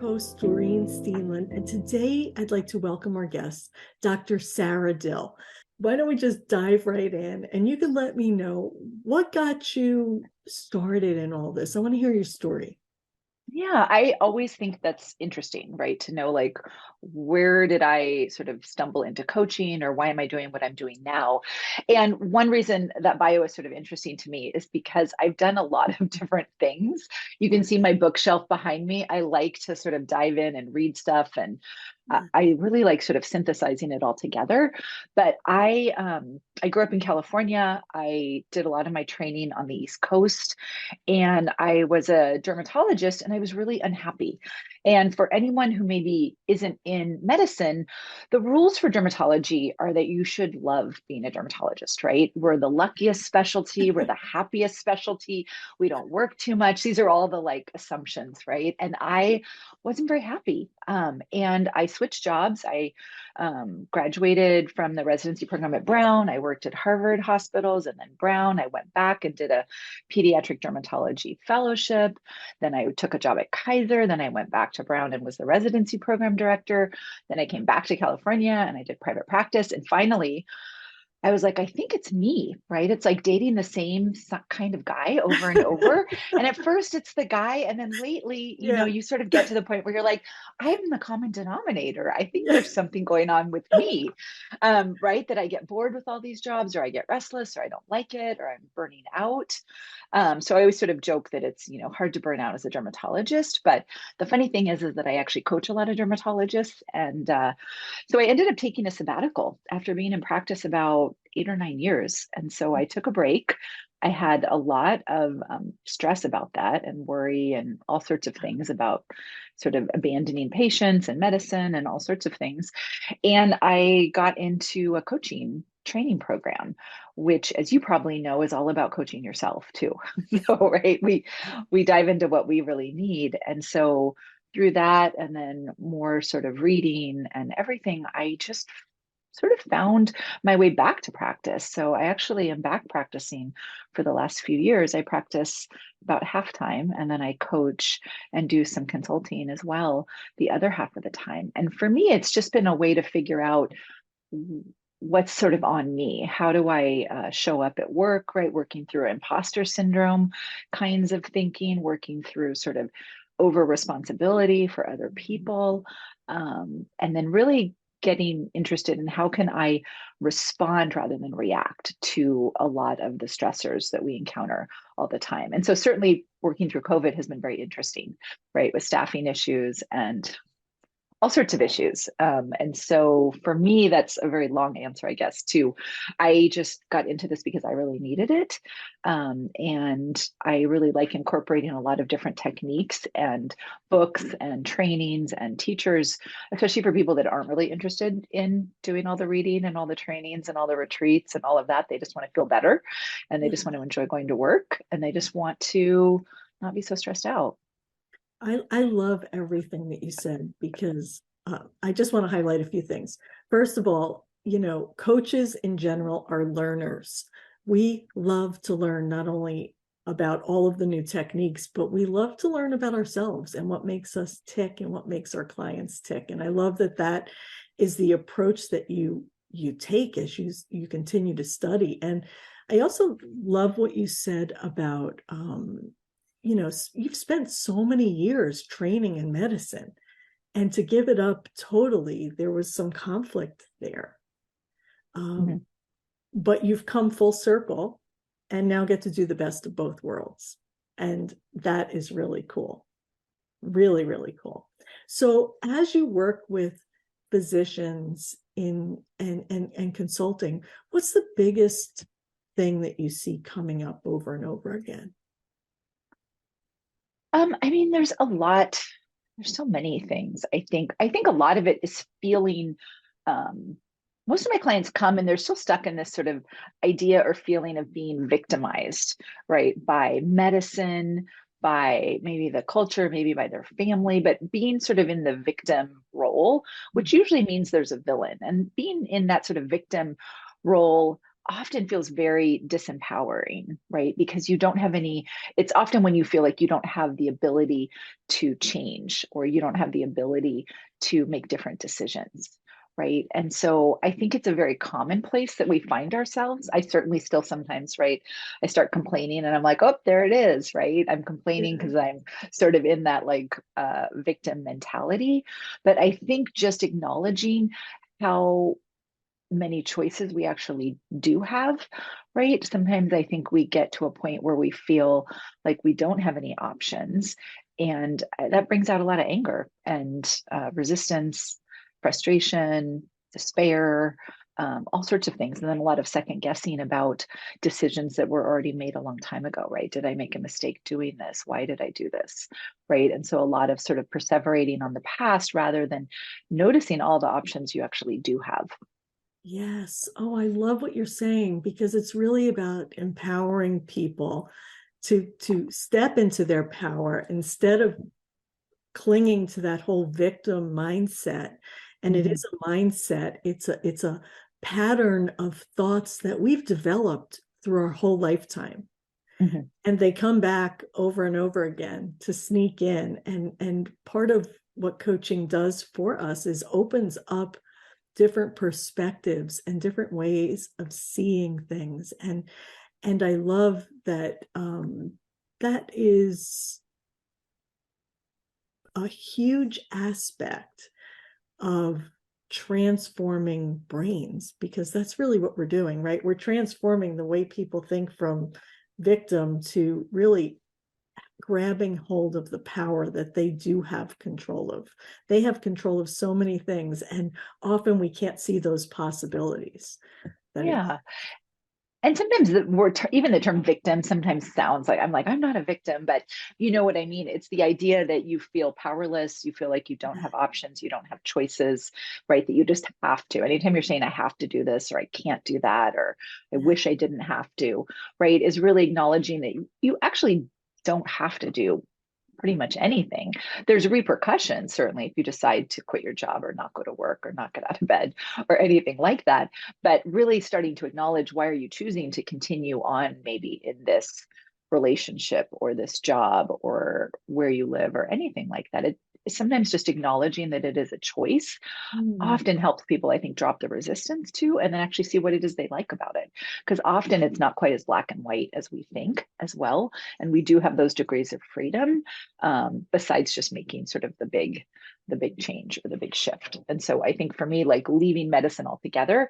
host, Doreen Steenland, and today I'd like to welcome our guest, Dr. Sara Dill. Why don't we just dive right in and you can let me know what got you started in all this? I want to hear your story. Yeah, I always think that's interesting, right? To know like where did I sort of stumble into coaching or why am I doing what I'm doing now? And one reason that bio is sort of interesting to me is because I've done a lot of different things. You can see my bookshelf behind me. I like to sort of dive in and read stuff and I really like sort of synthesizing it all together. But I grew up in California. I did a lot of my training on the East Coast and I was a dermatologist and I was really unhappy. And for anyone who maybe isn't in medicine, the rules for dermatology are that you should love being a dermatologist, right? We're the luckiest specialty, we're the happiest specialty, we don't work too much. These are all the like assumptions, right? And I wasn't very happy. And I switched jobs. I graduated from the residency program at Brown. I worked at Harvard hospitals and then Brown. I went back and did a pediatric dermatology fellowship. Then I took a job at Kaiser. Then I went back to Brown and was the residency program director. Then I came back to California and I did private practice. And finally, I was like, I think it's me, right? It's like dating the same kind of guy over and over. And at first it's the guy. And then lately, Yeah. you sort of get to the point where you're like, I'm the common denominator. I think Yeah. there's something going on with me, right? That I get bored with all these jobs or I get restless or I don't like it or I'm burning out. So I always sort of joke that it's, hard to burn out as a dermatologist. But the funny thing is that I actually coach a lot of dermatologists. And so I ended up taking a sabbatical after being in practice about 8 or 9 years. And so I took a break. I had a lot of stress about that and worry and all sorts of things about sort of abandoning patients and medicine and all sorts of things. And I got into a coaching training program, which, as you probably know, is all about coaching yourself too. So, right, we dive into what we really need. And so through that and then more sort of reading and everything, I just sort of found my way back to practice. So I actually am back practicing for the last few years. I practice about half time and then I coach and do some consulting as well the other half of the time. And for me, it's just been a way to figure out what's sort of on me. How do I show up at work, right? Working through imposter syndrome kinds of thinking, working through sort of over responsibility for other people, and then really getting interested in how can I respond rather than react to a lot of the stressors that we encounter all the time. And so certainly working through COVID has been very interesting, right? With staffing issues and all sorts of issues. And so for me, that's a very long answer, I guess, too. I just got into this because I really needed it. And I really like incorporating a lot of different techniques and books and trainings and teachers, especially for people that aren't really interested in doing all the reading and all the trainings and all the retreats and all of that. They just want to feel better and they just want to enjoy going to work and they just want to not be so stressed out. I love everything that you said because I just want to highlight a few things. First of all, coaches in general are learners. We love to learn not only about all of the new techniques, but we love to learn about ourselves and what makes us tick and what makes our clients tick. And I love that that is the approach that you take as you continue to study. And I also love what you said about you've spent so many years training in medicine and to give it up totally, there was some conflict there. Mhm. But you've come full circle and now get to do the best of both worlds. And that is really cool. Really, really cool. So as you work with physicians in and consulting, what's the biggest thing that you see coming up over and over again? I mean, there's so many things. I think a lot of it is feeling um most of my clients come and they're still stuck in this sort of idea or feeling of being victimized, right? By medicine, by maybe the culture, maybe by their family, but being sort of in the victim role, which usually means there's a villain. And being in that sort of victim role often feels very disempowering, right? Because you don't have any, it's often when you feel like you don't have the ability to change or you don't have the ability to make different decisions. Right. And so I think it's a very common place that we find ourselves. I certainly still sometimes, right? I start complaining and I'm like, oh, there it is, right? I'm complaining Yeah. because I'm sort of in that like victim mentality. But I think just acknowledging how many choices we actually do have, right? Sometimes I think we get to a point where we feel like we don't have any options. And that brings out a lot of anger and resistance, frustration, despair, all sorts of things. And then a lot of second guessing about decisions that were already made a long time ago, right? Did I make a mistake doing this? Why did I do this? Right. And so a lot of sort of perseverating on the past rather than noticing all the options you actually do have. Yes. Oh, I love what you're saying because it's really about empowering people to step into their power instead of clinging to that whole victim mindset. And it Mhm. is a mindset. It's a pattern of thoughts that we've developed through our whole lifetime. Mhm. And they come back over and over again to sneak in. And part of what coaching does for us is opens up different perspectives and different ways of seeing things. And I love that that is a huge aspect of transforming brains, because that's really what we're doing, right? We're transforming the way people think from victim to really grabbing hold of the power that they do have control of. They have control of so many things, and often we can't see those possibilities that Yeah. And sometimes the word, even the term victim sometimes sounds like I'm not a victim, but you know what I mean? It's the idea that you feel powerless, you feel like you don't have options, you don't have choices, right? That you just have to. Anytime you're saying, I have to do this, or I can't do that, or I yeah, wish I didn't have to, right? Is really acknowledging that you actually don't have to do pretty much anything. There's repercussions, certainly, if you decide to quit your job or not go to work or not get out of bed or anything like that. But really starting to acknowledge, why are you choosing to continue on maybe in this relationship or this job or where you live or anything like that. It sometimes just acknowledging that it is a choice mm, often helps people, I think, drop the resistance to and then actually see what it is they like about it. Because often it's not quite as black and white as we think as well. And we do have those degrees of freedom, besides just making sort of the big change or the big shift. And so I think for me, like leaving medicine altogether,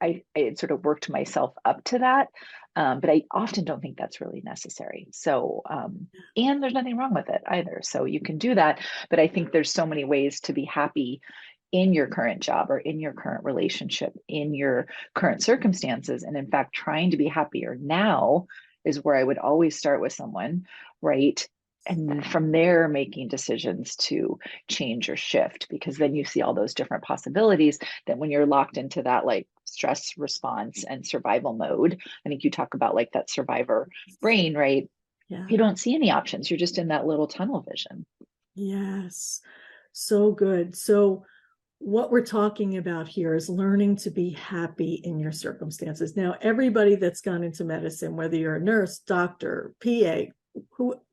I had sort of worked myself up to that. But I often don't think that's really necessary. So, and there's nothing wrong with it either. So you can do that. But I think there's so many ways to be happy in your current job or in your current relationship, in your current circumstances. And in fact, trying to be happier now is where I would always start with someone, right? And then from there, making decisions to change or shift, because then you see all those different possibilities that when you're locked into that like stress response and survival mode, I think you talk about like that survivor brain, right? yeah, You don't see any options. You're just in that little tunnel vision. yes, so good. So what we're talking about here is learning to be happy in your circumstances. Now, everybody that's gone into medicine, whether you're a nurse, doctor, PA,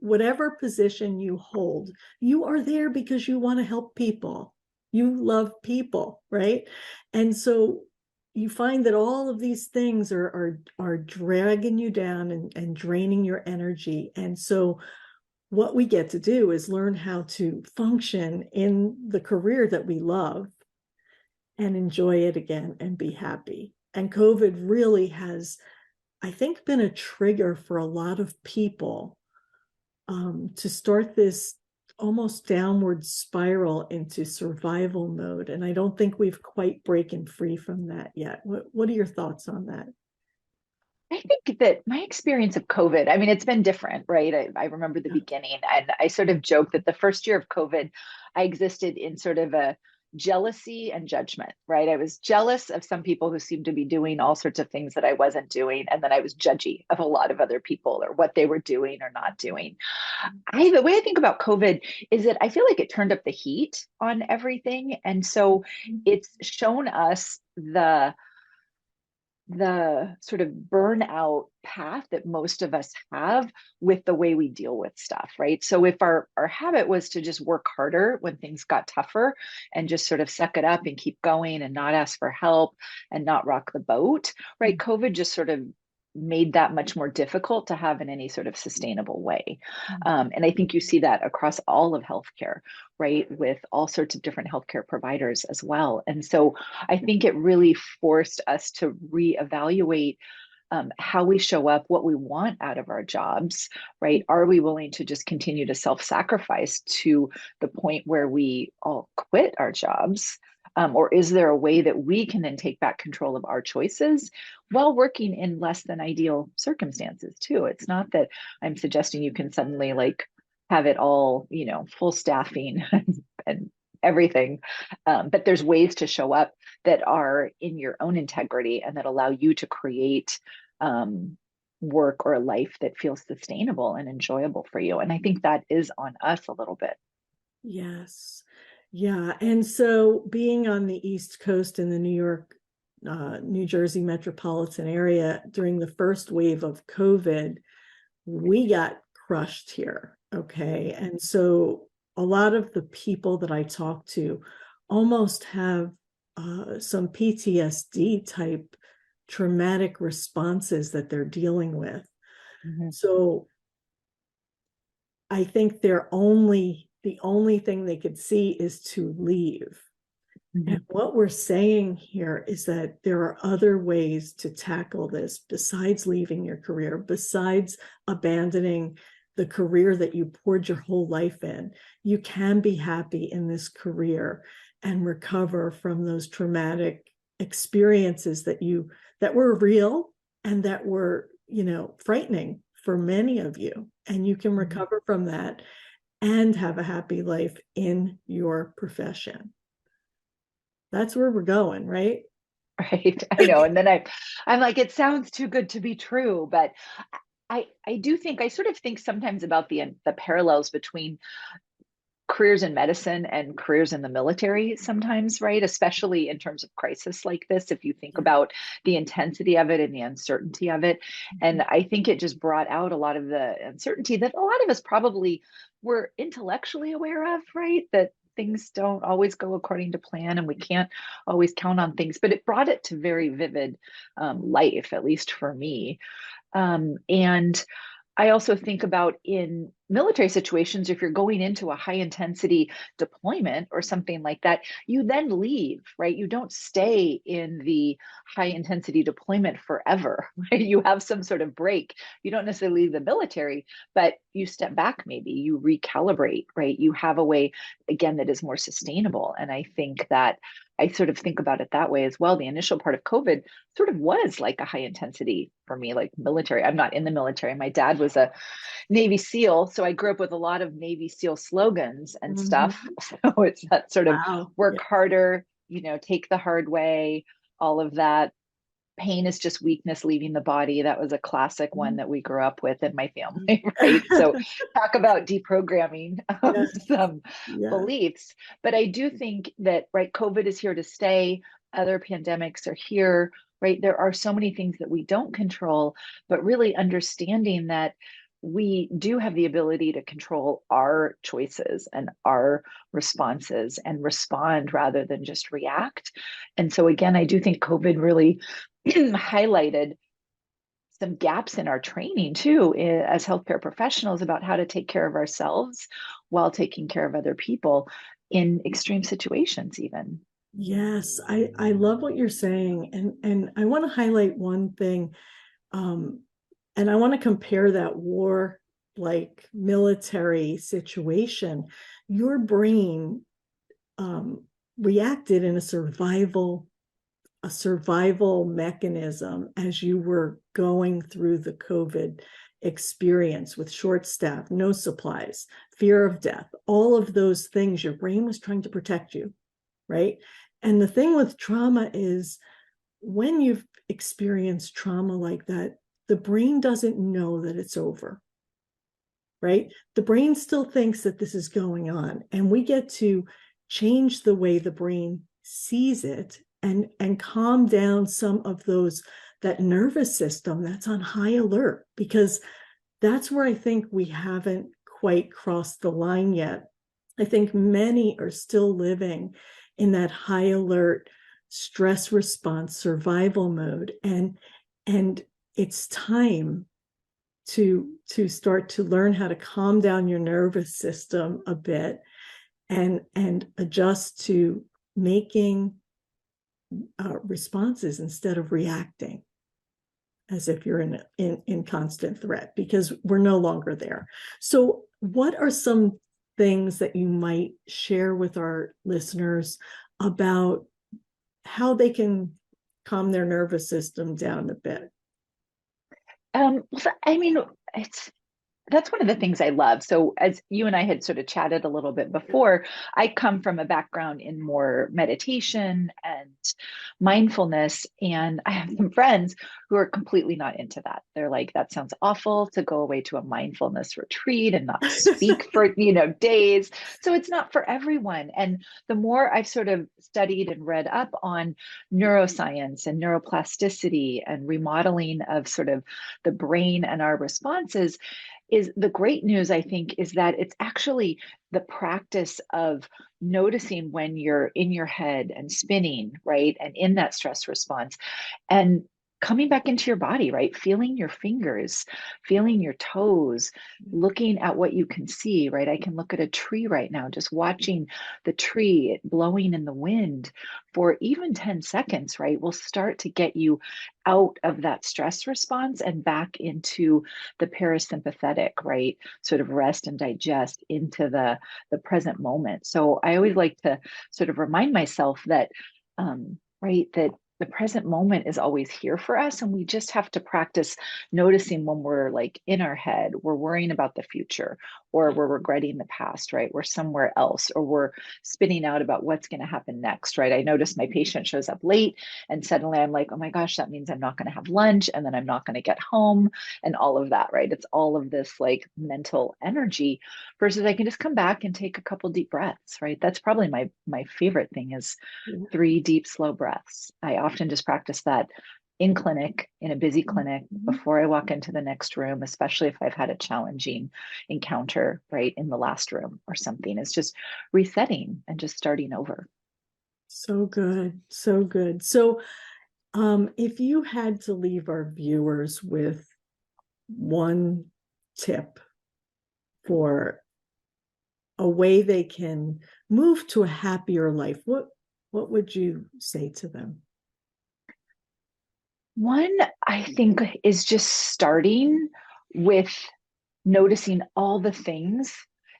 whatever position you hold, you are there because you want to help people. You love people, right? And so you find that all of these things are dragging you down and draining your energy. And so what we get to do is learn how to function in the career that we love and enjoy it again and be happy. And COVID really has, I think, been a trigger for a lot of people to start this almost downward spiral into survival mode. And I don't think we've quite broken free from that yet. What are your thoughts on that? I think that my experience of COVID, I mean, it's been different, right? I remember the Yeah. beginning, and I sort of joke that the first year of COVID, I existed in sort of a jealousy and judgment, right? I was jealous of some people who seemed to be doing all sorts of things that I wasn't doing. And then I was judgy of a lot of other people or what they were doing or not doing. The way I think about COVID is that I feel like it turned up the heat on everything. And so it's shown us the sort of burnout path that most of us have with the way we deal with stuff, right? So if our habit was to just work harder when things got tougher and just sort of suck it up and keep going and not ask for help and not rock the boat, right? COVID just sort of made that much more difficult to have in any sort of sustainable way. And I think you see that across all of healthcare, right? With all sorts of different healthcare providers as well. And so I think it really forced us to reevaluate how we show up, what we want out of our jobs, right? Are we willing to just continue to self sacrifice to the point where we all quit our jobs? Or is there a way that we can then take back control of our choices while working in less than ideal circumstances, too? It's not that I'm suggesting you can suddenly like have it all, full staffing and everything. But there's ways to show up that are in your own integrity and that allow you to create work or a life that feels sustainable and enjoyable for you. And I think that is on us a little bit. Yes. Yeah. And so being on the East Coast in the New York, New Jersey metropolitan area during the first wave of COVID, we got crushed here. Okay. And so a lot of the people that I talk to almost have some PTSD type traumatic responses that they're dealing with. Mm-hmm. So I think the only thing they could see is to leave. Mm-hmm. And what we're saying here is that there are other ways to tackle this besides leaving your career, besides abandoning the career that you poured your whole life in. You can be happy in this career and recover from those traumatic experiences that were real and that were, frightening for many of you. And you can recover from that and have a happy life in your profession. That's where we're going, right? Right. I know. And then I'm like, it sounds too good to be true, but I do think I sort of think sometimes about the parallels between careers in medicine and careers in the military sometimes, right? Especially in terms of crisis like this, if you think Yeah. about the intensity of it and the uncertainty of it. And I think it just brought out a lot of the uncertainty that a lot of us probably were intellectually aware of, right? That things don't always go according to plan and we can't always count on things, but it brought it to very vivid life, at least for me. And I also think about in military situations, if you're going into a high intensity deployment or something like that, you then leave, right? You don't stay in the high intensity deployment forever, right? You have some sort of break. You don't necessarily leave the military, but you step back, maybe you recalibrate, right? You have a way, again, that is more sustainable. And I think that I sort of think about it that way as well. The initial part of COVID sort of was like a high intensity for me, like military. I'm not in the military. My dad was a Navy SEAL, so I grew up with a lot of Navy SEAL slogans and stuff. Mhm. So it's that sort of Wow. work Yeah. harder, take the hard way, all of that. Pain is just weakness leaving the body. That was a classic one that we grew up with in my family, right? So talk about deprogramming Yes. some Yeah. beliefs. But I do think that, right, COVID is here to stay. Other pandemics are here, right? There are so many things that we don't control, but really understanding that we do have the ability to control our choices and our responses and respond rather than just react. And so, again, I do think COVID really highlighted some gaps in our training too, as healthcare professionals, about how to take care of ourselves while taking care of other people in extreme situations, even. Yes, I love what you're saying, and I want to highlight one thing, um, and I want to compare that war like military situation. Your brain um, reacted in a survival mechanism as you were going through the COVID experience with short staff, no supplies, fear of death, all of those things. Your brain was trying to protect you, right? And the thing with trauma is when you've experienced trauma like that, the brain doesn't know that it's over, right? The brain still thinks that this is going on, and we get to change the way the brain sees it and calm down some of those that nervous system that's on high alert, because that's where I think we haven't quite crossed the line yet. I think many are still living in that high alert stress response survival mode, and it's time to start to learn how to calm down your nervous system a bit and adjust to making responses instead of reacting as if you're in constant threat, because we're no longer there. So what are some things that you might share with our listeners about how they can calm their nervous system down a bit? Well, I mean, it's that's one of the things I love. So, as you and I had sort of chatted a little bit before, I come from a background in more meditation and mindfulness. And I have some friends who are completely not into that. They're like, that sounds awful to go away to a mindfulness retreat and not speak for, days. So, it's not for everyone. And the more I've sort of studied and read up on neuroscience and neuroplasticity and remodeling of sort of the brain and our responses, is the great news, I think, is that it's actually the practice of noticing when you're in your head and spinning, right? And in that stress response and coming back into your body, right? Feeling your fingers, feeling your toes, looking at what you can see, right? I can look at a tree right now, just watching the tree blowing in the wind for even 10 seconds, right? Will start to get you out of that stress response and back into the parasympathetic, right? Sort of rest and digest into the present moment. So I always like to sort of remind myself that right, that the present moment is always here for us. And we just have to practice noticing when we're like in our head, we're worrying about the future, or we're regretting the past, right? We're somewhere else, or we're spinning out about what's going to happen next, right? I notice my patient shows up late and suddenly I'm like, oh my gosh, that means I'm not going to have lunch and then I'm not going to get home and all of that, right? It's all of this like mental energy versus I can just come back and take a couple deep breaths, right? That's probably my favorite thing is 3 deep, slow breaths. I often just practice that in clinic, in a busy clinic, before I walk into the next room, especially if I've had a challenging encounter, right, in the last room or something. It's just resetting and just starting over. So good, so good. So, if you had to leave our viewers with one tip for a way they can move to a happier life, what would you say to them? One, I think, is just starting with noticing all the things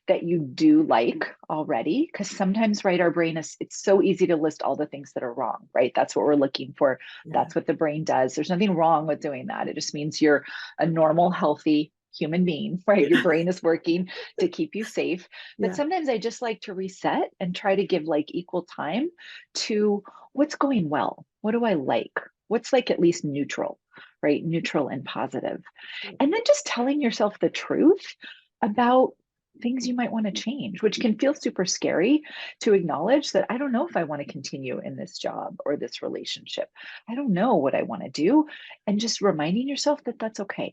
that you do like already. Because sometimes, right, our brain is, it's so easy to list all the things that are wrong, right? That's what we're looking for. Yeah, That's what the brain does. There's nothing wrong with doing that. It just means you're a normal, healthy human being, right? Your yeah, brain is working to keep you safe. But yeah. sometimes I just like to reset and try to give like equal time to what's going well. What do I like? What's like at least neutral, right? Neutral and positive. And then just telling yourself the truth about things you might want to change, which can feel super scary to acknowledge that I don't know if I want to continue in this job or this relationship. I don't know what I want to do. And just reminding yourself that that's okay.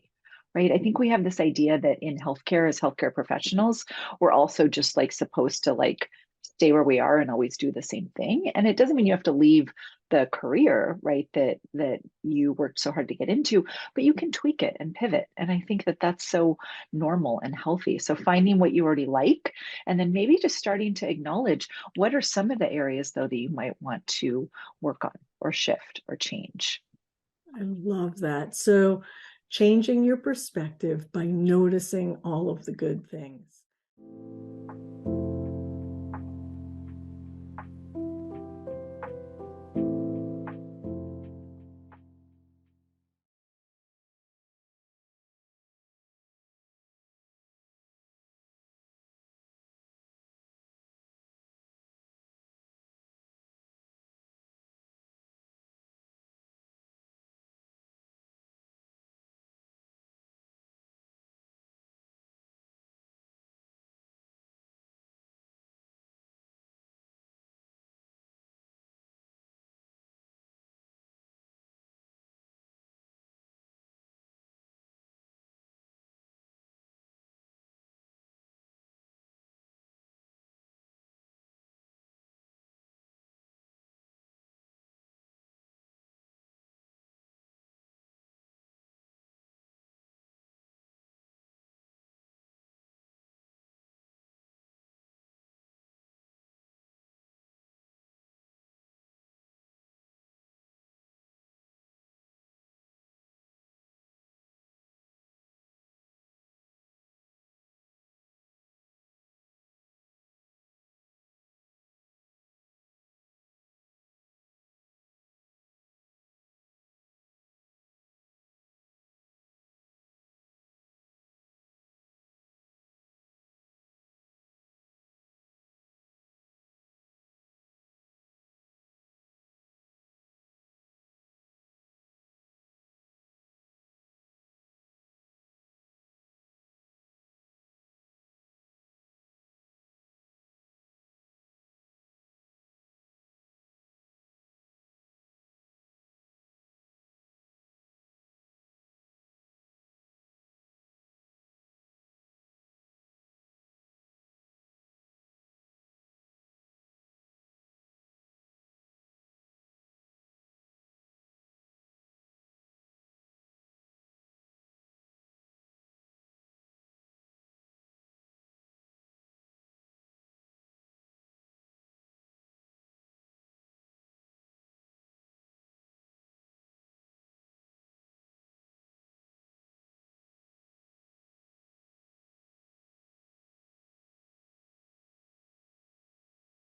Right. I think we have this idea that in healthcare, as healthcare professionals, we're also just like supposed to like stay where we are and always do the same thing. And it doesn't mean you have to leave the career, right, that you worked so hard to get into, but you can tweak it and pivot. And I think that that's so normal and healthy. So finding what you already like, and then maybe just starting to acknowledge what are some of the areas though that you might want to work on or shift or change. I love that. So, changing your perspective by noticing all of the good things.